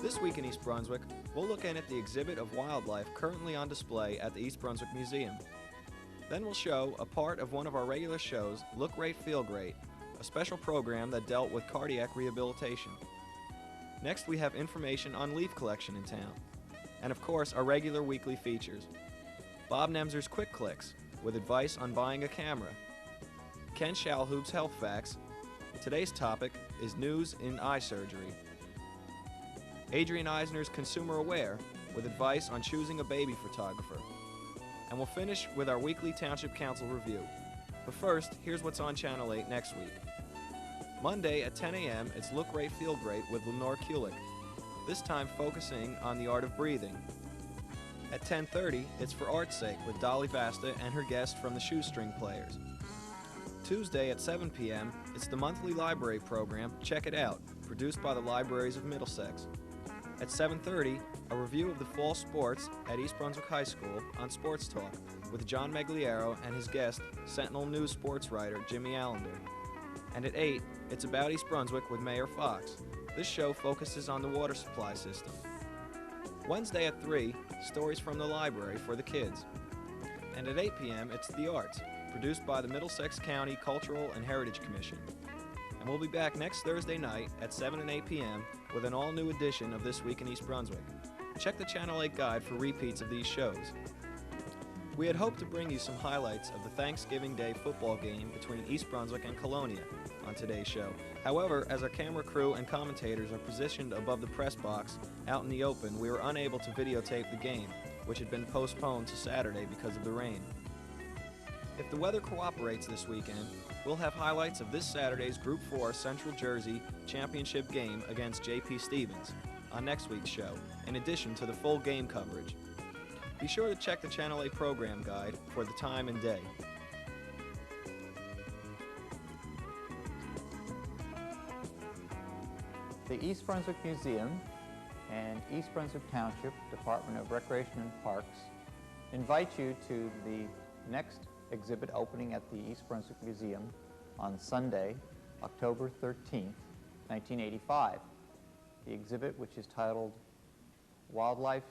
This week in East Brunswick, we'll look in at the exhibit of wildlife currently on display at the East Brunswick Museum. Then we'll show a part of one of our regular shows, Look Great, Feel Great, a special program that dealt with cardiac rehabilitation. Next, we have information on leaf collection in town. And of course, our regular weekly features. Bob Nemzer's Quick Clicks, with advice on buying a camera. Ken Shalhoub's Health Facts. Today's topic is news in eye surgery. Adrian Eisner's Consumer Aware, with advice on choosing a baby photographer. And we'll finish with our weekly Township Council review. But first, here's what's on Channel 8 next week. Monday at 10 a.m., it's Look Great, Feel Great with Lenore Kulik, this time focusing on the art of breathing. At 10:30, it's For Art's Sake with Dolly Vasta and her guest from the Shoestring Players. Tuesday at 7 p.m., it's the monthly library program, Check It Out, produced by the Libraries of Middlesex. At 7:30, a review of the fall sports at East Brunswick High School on Sports Talk with John Megliero and his guest, Sentinel News sports writer Jimmy Allender. And at 8, it's About East Brunswick with Mayor Fox. This show focuses on the water supply system. Wednesday at 3, Stories from the Library for the kids. And at 8 p.m., it's The Arts, produced by the Middlesex County Cultural and Heritage Commission. And we'll be back next Thursday night at 7 and 8 p.m. with an all-new edition of This Week in East Brunswick. Check the Channel 8 guide for repeats of these shows. We had hoped to bring you some highlights of the Thanksgiving Day football game between East Brunswick and Colonia on today's show. However, as our camera crew and commentators are positioned above the press box out in the open, we were unable to videotape the game, which had been postponed to Saturday because of the rain. If the weather cooperates this weekend, we'll have highlights of this Saturday's Group 4 Central Jersey Championship game against J.P. Stevens on next week's show, in addition to the full game coverage. Be sure to check the Channel 8 program guide for the time and day. The East Brunswick Museum and East Brunswick Township Department of Recreation and Parks invite you to the next exhibit opening at the East Brunswick Museum on Sunday, October 13th, 1985. The exhibit, which is titled Wildlife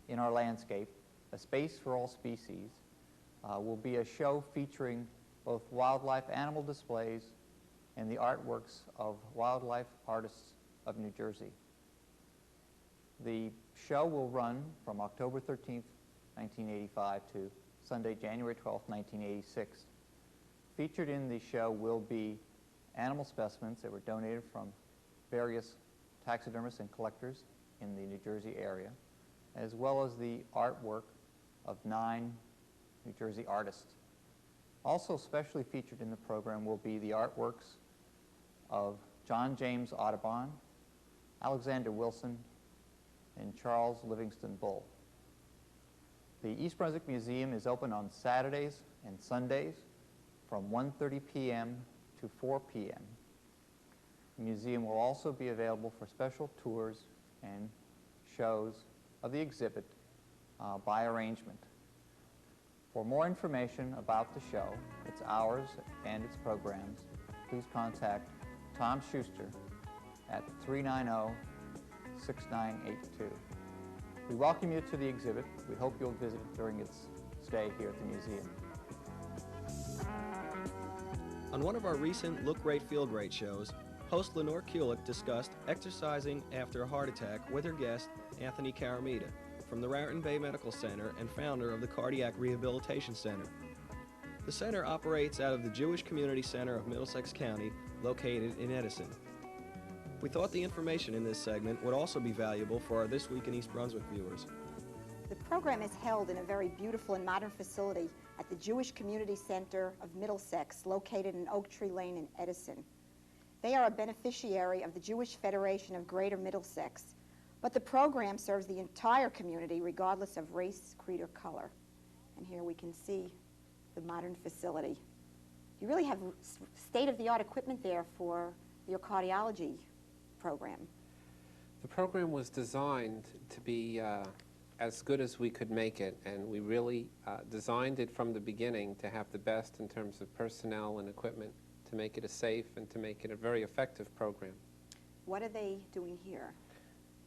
in Our Landscape, A Space for All Species, will be a show featuring both wildlife animal displays and the artworks of wildlife artists of New Jersey. The show will run from October 13th, 1985 to Sunday, January 12th, 1986. Featured in the show will be animal specimens that were donated from various taxidermists and collectors in the New Jersey area, as well as the artwork of 9 New Jersey artists. Also specially featured in the program will be the artworks of John James Audubon, Alexander Wilson, and Charles Livingston Bull. The East Brunswick Museum is open on Saturdays and Sundays from 1:30 p.m. to 4 p.m. The museum will also be available for special tours and shows of the exhibit by arrangement. For more information about the show, its hours, and its programs, please contact Tom Schuster at 390-6982. We welcome you to the exhibit. We hope you'll visit it during its stay here at the museum. On one of our recent Look Great, Feel Great shows, host Lenore Kulik discussed exercising after a heart attack with her guest, Anthony Caramita, from the Raritan Bay Medical Center and founder of the Cardiac Rehabilitation Center. The center operates out of the Jewish Community Center of Middlesex County, located in Edison. We thought the information in this segment would also be valuable for our This Week in East Brunswick viewers. The program is held in a very beautiful and modern facility at the Jewish Community Center of Middlesex, located in Oak Tree Lane in Edison. They are a beneficiary of the Jewish Federation of Greater Middlesex, but the program serves the entire community regardless of race, creed, or color. And here we can see the modern facility. You really have state-of-the-art equipment there for your cardiology program. The program was designed to be as good as we could make it, and we really designed it from the beginning to have the best in terms of personnel and equipment to make it a safe and to make it a very effective program. What are they doing here?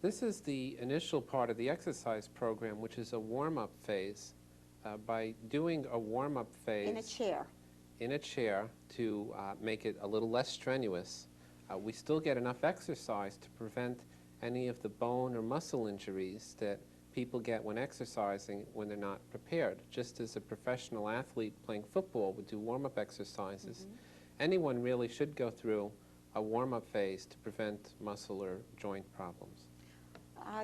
This is the initial part of the exercise program, which is a warm-up phase. By doing a warm-up phase In a chair. to make it a little less strenuous, we still get enough exercise to prevent any of the bone or muscle injuries that people get when exercising when they're not prepared. Just as a professional athlete playing football would do warm-up exercises, anyone really should go through a warm-up phase to prevent muscle or joint problems.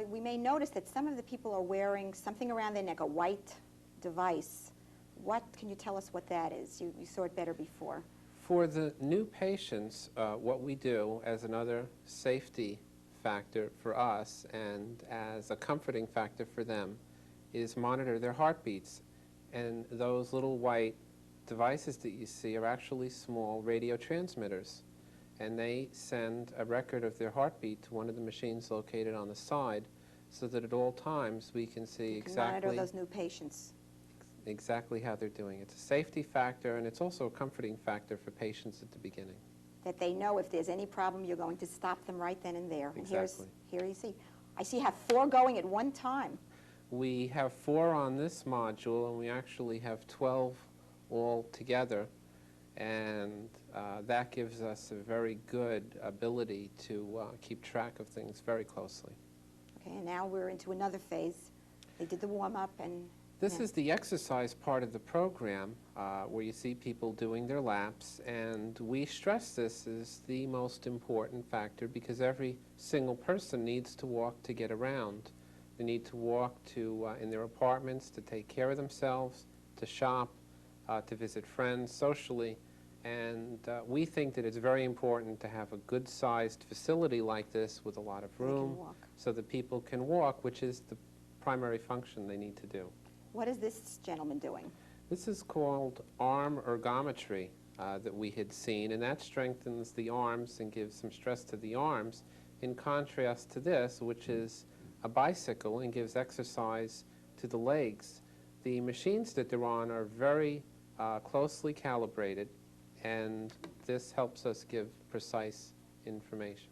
We may notice that some of the people are wearing something around their neck, a white device. What can you tell us what that is? You saw it better before. For the new patients, what we do as another safety factor for us and as a comforting factor for them is monitor their heartbeats. And those little white devices that you see are actually small radio transmitters. And they send a record of their heartbeat to one of the machines located on the side so that at all times we can see exactly monitor those new patients. Exactly how they're doing. It's a safety factor, and it's also a comforting factor for patients at the beginning. That they know if there's any problem, you're going to stop them right then and there. Exactly. And here you see. I see you have 4 going at one time. We have 4 on this module, and we actually have 12 all together, and that gives us a very good ability to keep track of things very closely. Okay, and now we're into another phase. They did the warm-up and... This is the exercise part of the program where you see people doing their laps, and we stress this as the most important factor because every single person needs to walk to get around. They need to walk to in their apartments to take care of themselves, to shop, to visit friends socially, and we think that it's very important to have a good-sized facility like this with a lot of room so that people can walk, which is the primary function they need to do. What is this gentleman doing? This is called arm ergometry that we had seen, and that strengthens the arms and gives some stress to the arms, in contrast to this, which is a bicycle and gives exercise to the legs. The machines that they're on are very closely calibrated, and this helps us give precise information.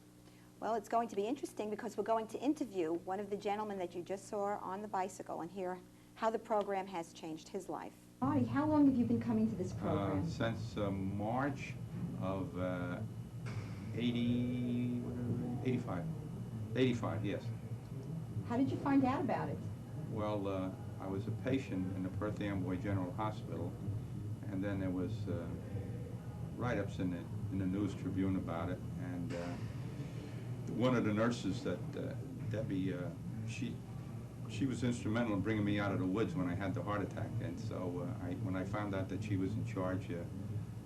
Well, it's going to be interesting because we're going to interview one of the gentlemen that you just saw on the bicycle and hear how the program has changed his life. Marty, how long have you been coming to this program? Since March of 85, yes. How did you find out about it? Well, I was a patient in the Perth Amboy General Hospital, and then there was write-ups in the News Tribune about it, and one of the nurses that, Debbie, she was instrumental in bringing me out of the woods when I had the heart attack, and so when I found out that she was in charge,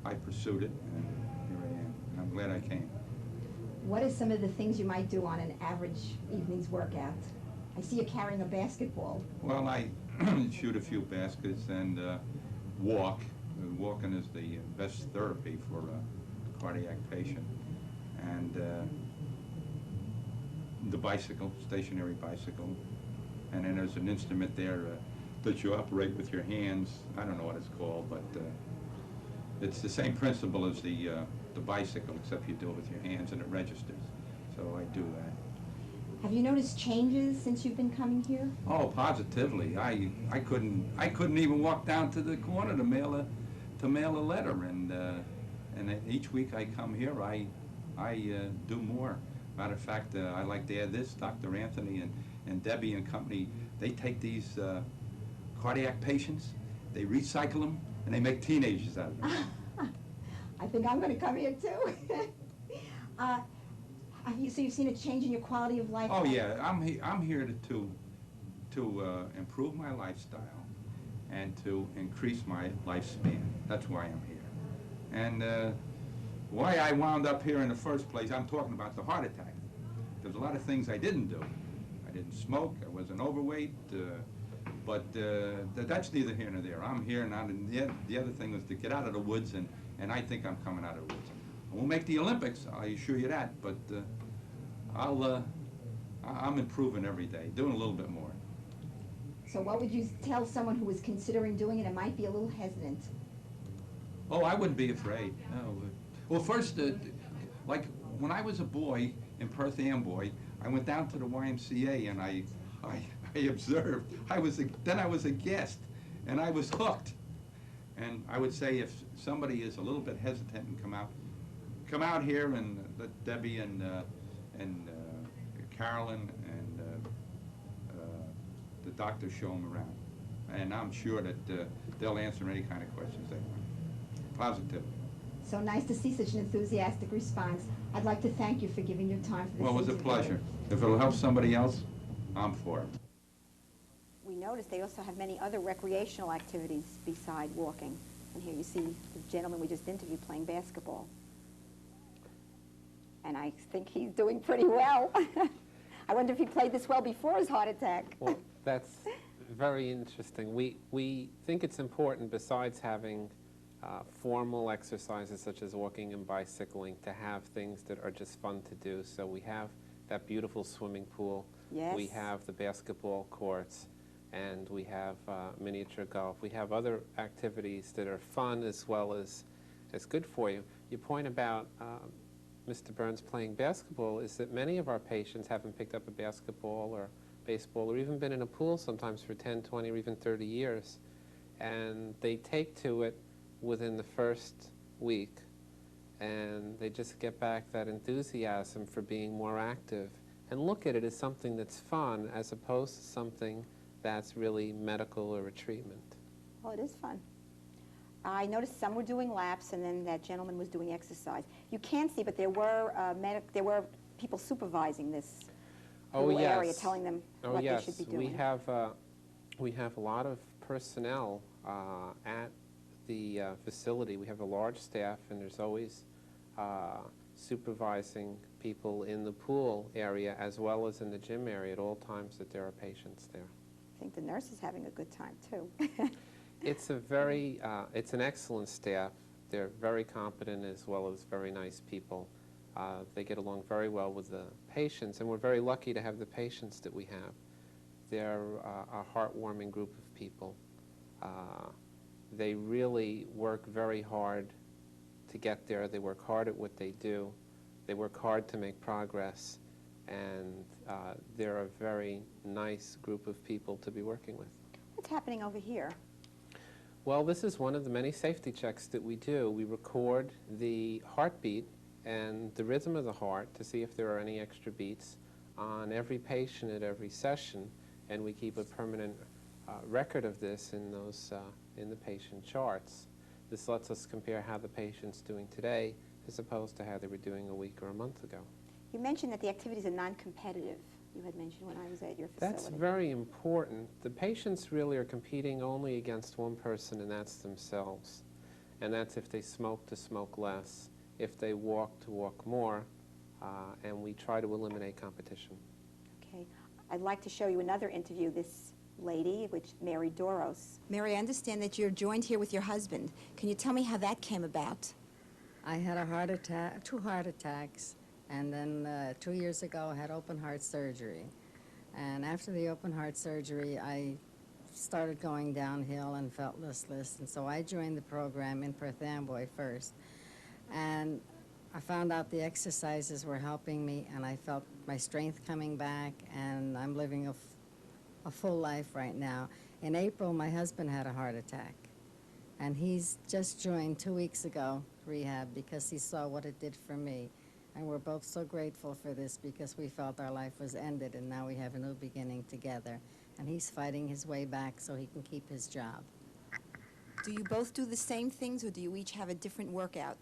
I pursued it, and here I am, and I'm glad I came. What are some of the things you might do on an average evening's workout? I see you carrying a basketball. Well, I shoot a few baskets and walk. Walking is the best therapy for a cardiac patient, and the bicycle, stationary bicycle. And then there's an instrument there that you operate with your hands. I don't know what it's called, but it's the same principle as the bicycle, except you do it with your hands and it registers. So I do that. Have you noticed changes since you've been coming here? Oh, positively. I couldn't even walk down to the corner to mail a letter, and each week I come here, I do more. Matter of fact, I like to add this, Dr. Anthony and Debbie and company, they take these cardiac patients, they recycle them, and they make teenagers out of them. I think I'm going to come here too. So you've seen a change in your quality of life? Oh yeah, I'm here to improve my lifestyle and to increase my lifespan. That's why I'm here. And why I wound up here in the first place, I'm talking about the heart attack. There's a lot of things I didn't do. I didn't smoke, I wasn't overweight, but that's neither here nor there. I'm here now, and the other thing was to get out of the woods, and I think I'm coming out of the woods. I won't make the Olympics, I assure you that, but I'm improving every day, doing a little bit more. So what would you tell someone who was considering doing it and might be a little hesitant? Oh, I wouldn't be afraid. No. Well, first, like when I was a boy in Perth Amboy, I went down to the YMCA and I observed. Then I was a guest, and I was hooked. And I would say if somebody is a little bit hesitant and come out here and let Debbie and Carolyn and the doctor show them around. And I'm sure that they'll answer any kind of questions they want. Positively. So nice to see such an enthusiastic response. I'd like to thank you for giving your time for this Well, it was a interview. pleasure. If it'll help somebody else, I'm for it. We noticed they also have many other recreational activities beside walking. And here you see the gentleman we just interviewed playing basketball. And I think he's doing pretty well. I wonder if he played this well before his heart attack. Well, that's very interesting. We think it's important, besides having formal exercises such as walking and bicycling, to have things that are just fun to do. So we have that beautiful swimming pool. Yes. We have the basketball courts, and we have miniature golf. We have other activities that are fun as well as good for you. Your point about Mr. Burns playing basketball is that many of our patients haven't picked up a basketball or baseball or even been in a pool sometimes for 10, 20, or even 30 years. And they take to it within the first week, and they just get back that enthusiasm for being more active and look at it as something that's fun as opposed to something that's really medical or a treatment. Well, it is fun. I noticed some were doing laps, and then that gentleman was doing exercise. You can't see, but there were people supervising this little area, telling them what they should be doing. We have a lot of personnel at the facility. We have a large staff, and there's always supervising people in the pool area as well as in the gym area at all times that there are patients there. I think the nurse is having a good time, too. It's an excellent staff. They're very competent as well as very nice people. They get along very well with the patients, and we're very lucky to have the patients that we have. They're a heartwarming group of people. They really work very hard to get there. They work hard at what they do. They work hard to make progress, and they're a very nice group of people to be working with. What's happening over here? Well, this is one of the many safety checks that we do. We record the heartbeat and the rhythm of the heart to see if there are any extra beats on every patient at every session, and we keep a permanent record of this in the patient charts. This lets us compare how the patient's doing today as opposed to how they were doing a week or a month ago. You mentioned that the activities are non-competitive. You had mentioned when I was at your facility. That's very important. The patients really are competing only against one person, and that's themselves. And that's if they smoke, to smoke less, if they walk, to walk more, and we try to eliminate competition. Okay. I'd like to show you another interview. This lady, Mary Doros. Mary, I understand that you're joined here with your husband. Can you tell me how that came about? I had a heart attack, 2 heart attacks, and then 2 years ago I had open heart surgery. And after the open heart surgery, I started going downhill and felt listless, and so I joined the program in Perth Amboy first. And I found out the exercises were helping me, and I felt my strength coming back, and I'm living a full life right now. In April, my husband had a heart attack, and he's just joined 2 weeks ago rehab because he saw what it did for me. And we're both so grateful for this because we felt our life was ended, and now we have a new beginning together. And he's fighting his way back so he can keep his job. Do you both do the same things, or do you each have a different workout?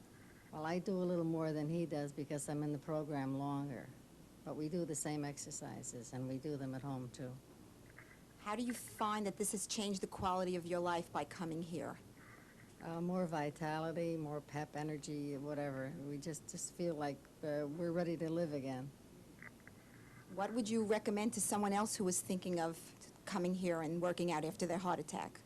Well, I do a little more than he does because I'm in the program longer. But we do the same exercises, and we do them at home, too. How do you find that this has changed the quality of your life by coming here? More vitality, more pep, energy, whatever. We just feel like we're ready to live again. What would you recommend to someone else who was thinking of coming here and working out after their heart attack?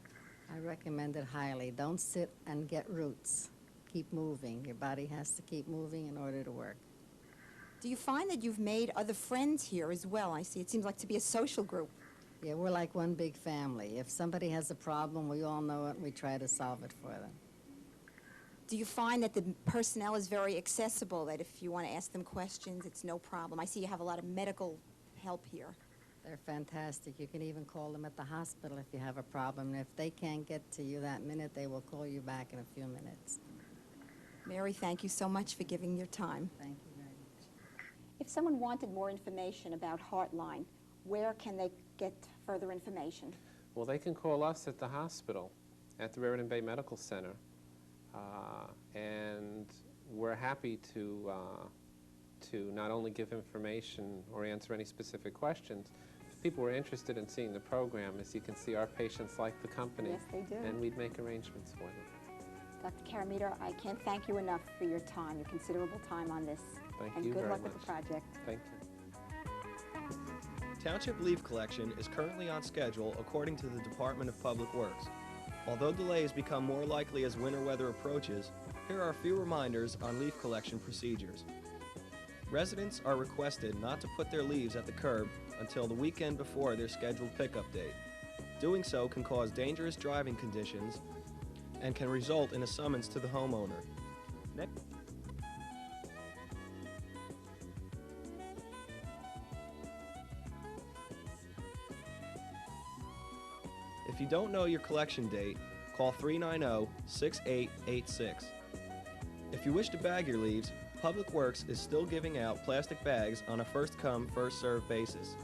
I recommend it highly. Don't sit and get roots. Keep moving. Your body has to keep moving in order to work. Do you find that you've made other friends here as well? I see it seems like to be a social group. Yeah, we're like one big family. If somebody has a problem, we all know it, and we try to solve it for them. Do you find that the personnel is very accessible, that if you want to ask them questions, it's no problem? I see you have a lot of medical help here. They're fantastic. You can even call them at the hospital if you have a problem. And if they can't get to you that minute, they will call you back in a few minutes. Mary, thank you so much for giving your time. Thank you very much. If someone wanted more information about Heartline, where can they get further information? Well, they can call us at the hospital, at the Raritan Bay Medical Center, and we're happy to not only give information or answer any specific questions. If people were interested in seeing the program, as you can see, our patients like the company. Yes, they do. And we'd make arrangements for them. Dr. Karameter, I can't thank you enough for your time, your considerable time on this. Thank and you good very luck with the much. project. Thank you. Township leaf collection is currently on schedule according to the Department of Public Works. Although delays become more likely as winter weather approaches, here are a few reminders on leaf collection procedures. Residents are requested not to put their leaves at the curb until the weekend before their scheduled pickup date. Doing so can cause dangerous driving conditions and can result in a summons to the homeowner. If you don't know your collection date, call 390-6886. If you wish to bag your leaves, Public Works is still giving out plastic bags on a first-come, first-served basis.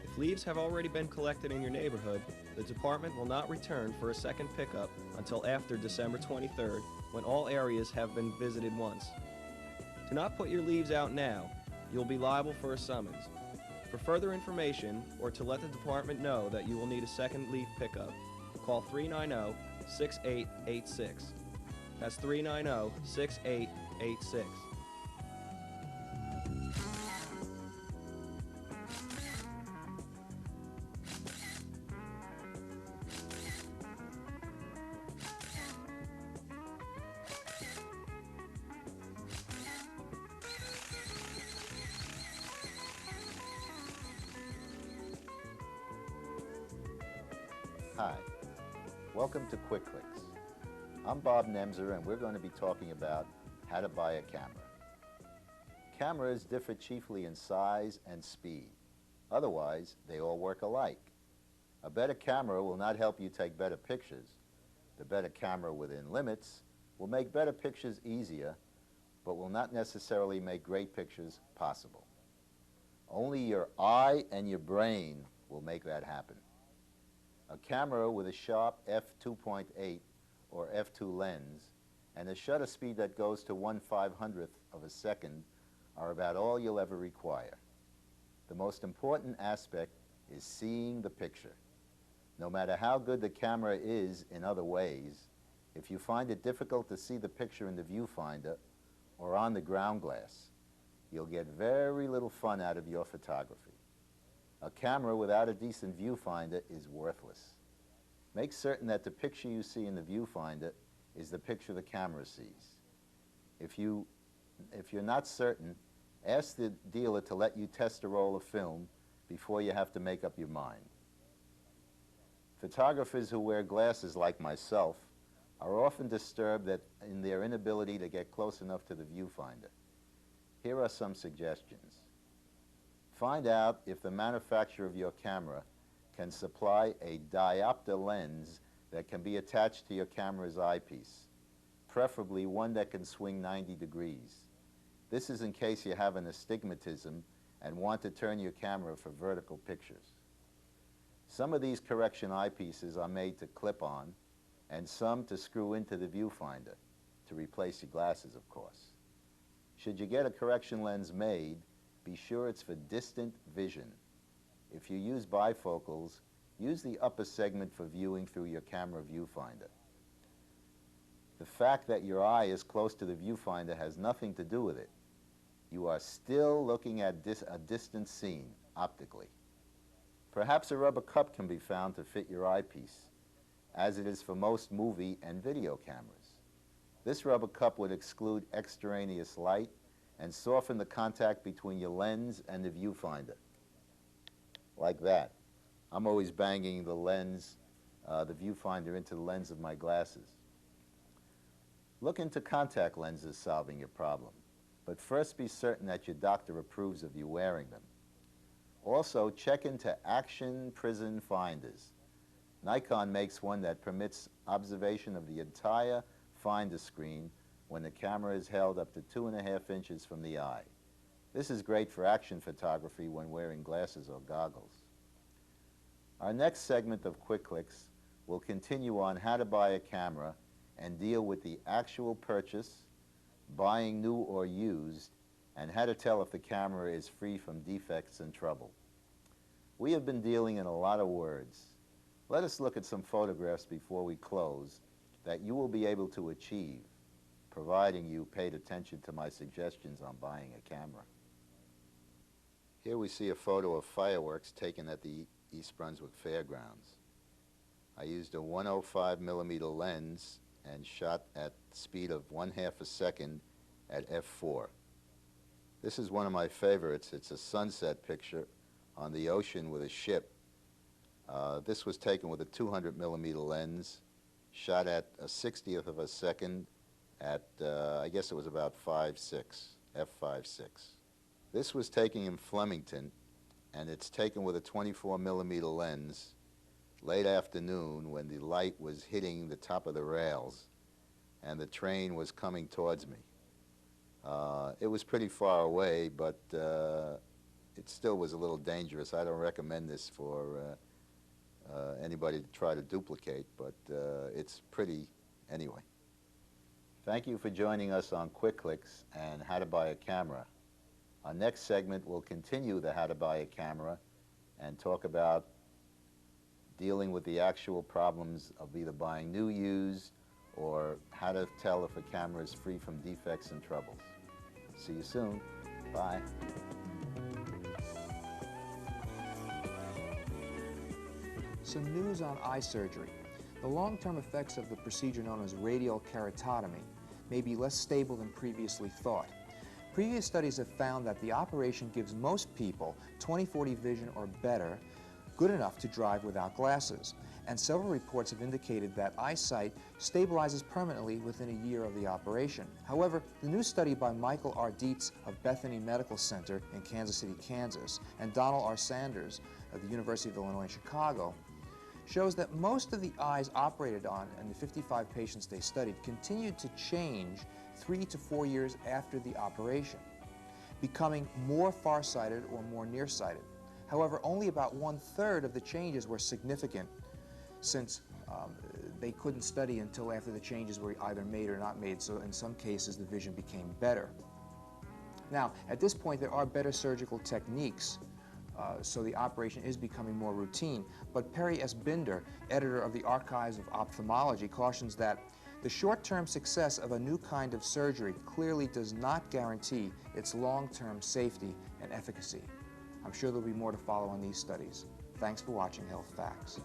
If leaves have already been collected in your neighborhood, the department will not return for a second pickup until after December 23rd, when all areas have been visited once. Do not put your leaves out now. You'll be liable for a summons. For further information, or to let the department know that you will need a second leaf pickup, call 390-6886. That's 390-6886. Hi, welcome to Quick Clicks. I'm Bob Nemser, and we're going to be talking about how to buy a camera. Cameras differ chiefly in size and speed. Otherwise, they all work alike. A better camera will not help you take better pictures. The better camera within limits will make better pictures easier, but will not necessarily make great pictures possible. Only your eye and your brain will make that happen. A camera with a sharp f2.8 or f2 lens and a shutter speed that goes to 1/500th of a second are about all you'll ever require. The most important aspect is seeing the picture. No matter how good the camera is in other ways, if you find it difficult to see the picture in the viewfinder or on the ground glass, you'll get very little fun out of your photography. A camera without a decent viewfinder is worthless. Make certain that the picture you see in the viewfinder is the picture the camera sees. If you're not certain, ask the dealer to let you test a roll of film before you have to make up your mind. Photographers who wear glasses like myself are often disturbed in their inability to get close enough to the viewfinder. Here are some suggestions. Find out if the manufacturer of your camera can supply a diopter lens that can be attached to your camera's eyepiece, preferably one that can swing 90 degrees. This is in case you have an astigmatism and want to turn your camera for vertical pictures. Some of these correction eyepieces are made to clip on, and some to screw into the viewfinder, to replace your glasses, of course. Should you get a correction lens made, be sure it's for distant vision. If you use bifocals, use the upper segment for viewing through your camera viewfinder. The fact that your eye is close to the viewfinder has nothing to do with it. You are still looking at a distant scene, optically. Perhaps a rubber cup can be found to fit your eyepiece, as it is for most movie and video cameras. This rubber cup would exclude extraneous light and soften the contact between your lens and the viewfinder. Like that. I'm always banging the lens, the viewfinder into the lens of my glasses. Look into contact lenses solving your problem, but first be certain that your doctor approves of you wearing them. Also, check into Action Prism Finders. Nikon makes one that permits observation of the entire finder screen when the camera is held up to 2.5 inches from the eye. This is great for action photography when wearing glasses or goggles. Our next segment of Quick Clicks will continue on how to buy a camera and deal with the actual purchase, buying new or used, and how to tell if the camera is free from defects and trouble. We have been dealing in a lot of words. Let us look at some photographs before we close that you will be able to achieve, providing you paid attention to my suggestions on buying a camera. Here we see a photo of fireworks taken at the East Brunswick Fairgrounds. I used a 105mm lens and shot at the speed of 1/2 a second at f4. This is one of my favorites. It's a sunset picture on the ocean with a ship. This was taken with a 200mm lens, shot at a 1/60th of a second at, I guess it was about f5.6. This was taken in Flemington, and it's taken with a 24mm lens late afternoon when the light was hitting the top of the rails and the train was coming towards me. It was pretty far away, but it still was a little dangerous. I don't recommend this for anybody to try to duplicate, but it's pretty anyway. Thank you for joining us on Quick Clicks and How to Buy a Camera. Our next segment will continue the How to Buy a Camera and talk about dealing with the actual problems of either buying new, used, or how to tell if a camera is free from defects and troubles. See you soon. Bye. Some news on eye surgery. The long-term effects of the procedure known as radial keratotomy may be less stable than previously thought. Previous studies have found that the operation gives most people 20/40 vision or better, good enough to drive without glasses. And several reports have indicated that eyesight stabilizes permanently within a year of the operation. However, the new study by Michael R. Dietz of Bethany Medical Center in Kansas City, Kansas, and Donald R. Sanders of the University of Illinois, Chicago, shows that most of the eyes operated on in the 55 patients they studied continued to change 3 to 4 years after the operation, becoming more farsighted or more nearsighted. However, only about 1/3 of the changes were significant, since they couldn't study until after the changes were either made or not made, so in some cases the vision became better. Now, at this point there are better surgical techniques, so the operation is becoming more routine, but Perry S. Binder, editor of the Archives of Ophthalmology, cautions that the short-term success of a new kind of surgery clearly does not guarantee its long-term safety and efficacy. I'm sure there'll be more to follow on these studies. Thanks for watching Health Facts.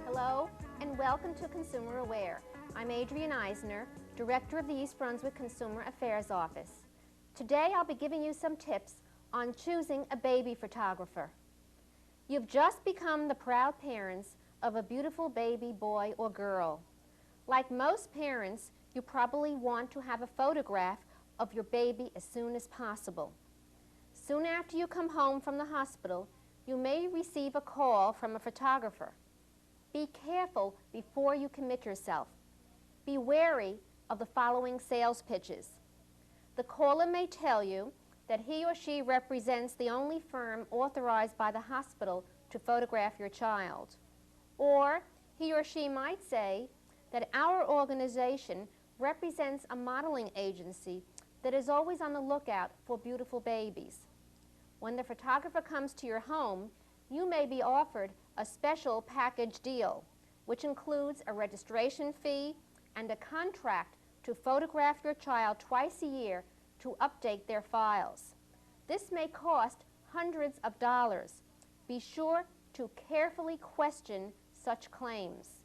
Hello, and welcome to Consumer Aware. I'm Adrienne Eisner, Director of the East Brunswick Consumer Affairs Office. Today I'll be giving you some tips on choosing a baby photographer. You've just become the proud parents of a beautiful baby boy or girl. Like most parents, you probably want to have a photograph of your baby as soon as possible. Soon after you come home from the hospital, you may receive a call from a photographer. Be careful before you commit yourself. Be wary of the following sales pitches. The caller may tell you that he or she represents the only firm authorized by the hospital to photograph your child. Or he or she might say that our organization represents a modeling agency that is always on the lookout for beautiful babies. When the photographer comes to your home, you may be offered a special package deal, which includes a registration fee and a contract to photograph your child twice a year to update their files. This may cost hundreds of dollars. Be sure to carefully question such claims.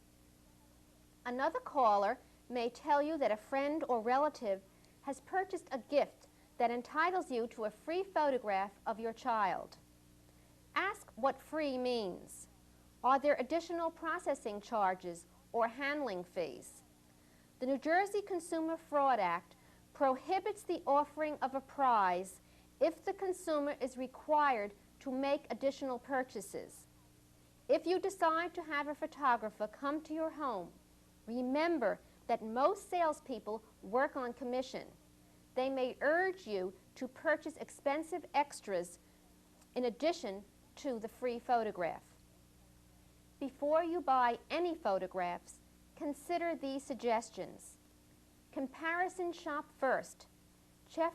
Another caller may tell you that a friend or relative has purchased a gift that entitles you to a free photograph of your child. Ask what free means. Are there additional processing charges or handling fees? The New Jersey Consumer Fraud Act prohibits the offering of a prize if the consumer is required to make additional purchases. If you decide to have a photographer come to your home, remember that most salespeople work on commission. They may urge you to purchase expensive extras in addition to the free photograph. Before you buy any photographs, consider these suggestions. Comparison shop first. Check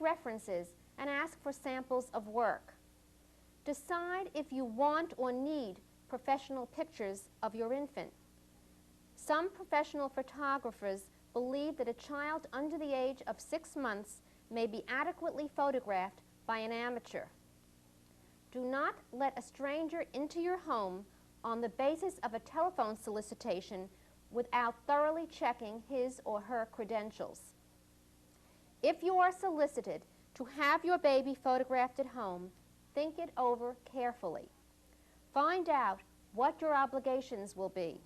references and ask for samples of work. Decide if you want or need professional pictures of your infant. Some professional photographers believe that a child under the age of 6 months may be adequately photographed by an amateur. Do not let a stranger into your home on the basis of a telephone solicitation without thoroughly checking his or her credentials. If you are solicited to have your baby photographed at home, think it over carefully. Find out what your obligations will be.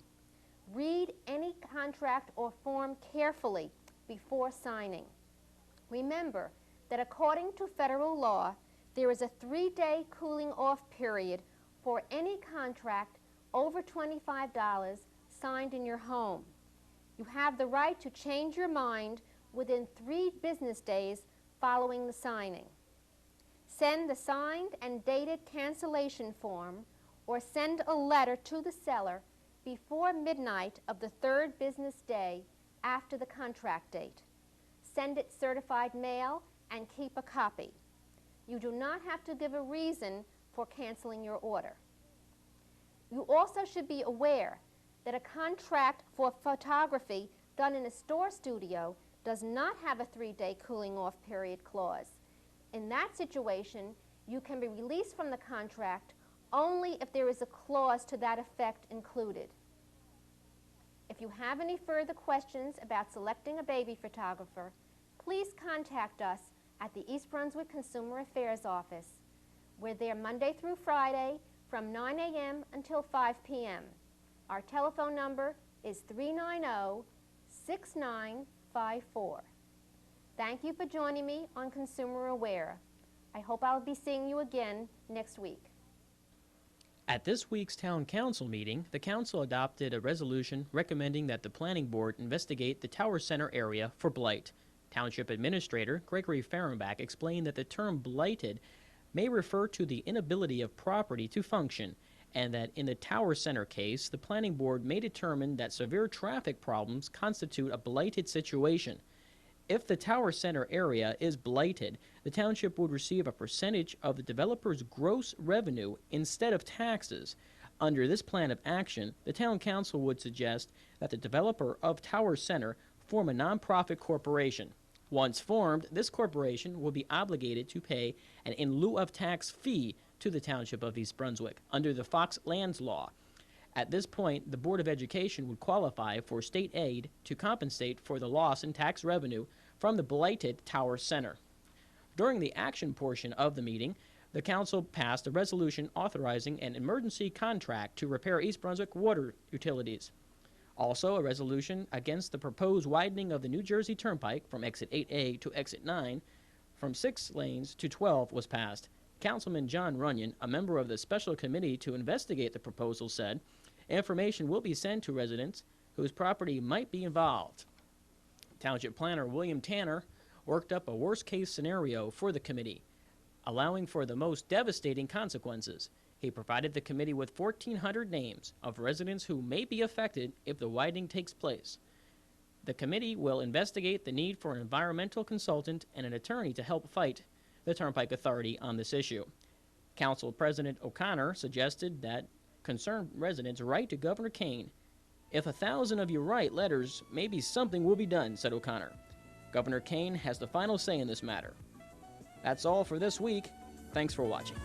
Read any contract or form carefully before signing. Remember that according to federal law, there is a 3-day cooling off period for any contract over $25 signed in your home. You have the right to change your mind within 3 business days following the signing. Send the signed and dated cancellation form or send a letter to the seller before midnight of the 3rd business day after the contract date. Send it certified mail and keep a copy. You do not have to give a reason for canceling your order. You also should be aware that a contract for photography done in a store studio does not have a 3-day cooling off period clause. In that situation, you can be released from the contract only if there is a clause to that effect included. If you have any further questions about selecting a baby photographer, please contact us at the East Brunswick Consumer Affairs Office. We're there Monday through Friday from 9 a.m. until 5 p.m. Our telephone number is 390-6954. Thank you for joining me on Consumer Aware. I hope I'll be seeing you again next week. At this week's Town Council meeting, the Council adopted a resolution recommending that the Planning Board investigate the Tower Center area for blight. Township Administrator Gregory Fahrenbach explained that the term blighted may refer to the inability of property to function, and that in the Tower Center case, the Planning Board may determine that severe traffic problems constitute a blighted situation. If the Tower Center area is blighted, the township would receive a percentage of the developer's gross revenue instead of taxes. Under this plan of action, the Town Council would suggest that the developer of Tower Center form a nonprofit corporation. Once formed, this corporation will be obligated to pay an in lieu of tax fee to the Township of East Brunswick under the Fox Lands Law. At this point, the Board of Education would qualify for state aid to compensate for the loss in tax revenue from the blighted Tower Center. During the action portion of the meeting, the Council passed a resolution authorizing an emergency contract to repair East Brunswick water utilities. Also, a resolution against the proposed widening of the New Jersey Turnpike from Exit 8A to Exit 9 from 6 lanes to 12 was passed. Councilman John Runyon, a member of the special committee to investigate the proposal, said, information will be sent to residents whose property might be involved. Township Planner William Tanner worked up a worst-case scenario for the committee, allowing for the most devastating consequences. He provided the committee with 1,400 names of residents who may be affected if the widening takes place. The committee will investigate the need for an environmental consultant and an attorney to help fight the Turnpike Authority on this issue. Council President O'Connor suggested that concerned residents write to Governor Kane. If 1,000 of you write letters, maybe something will be done, said O'Connor. Governor Kane has the final say in this matter. That's all for this week. Thanks for watching.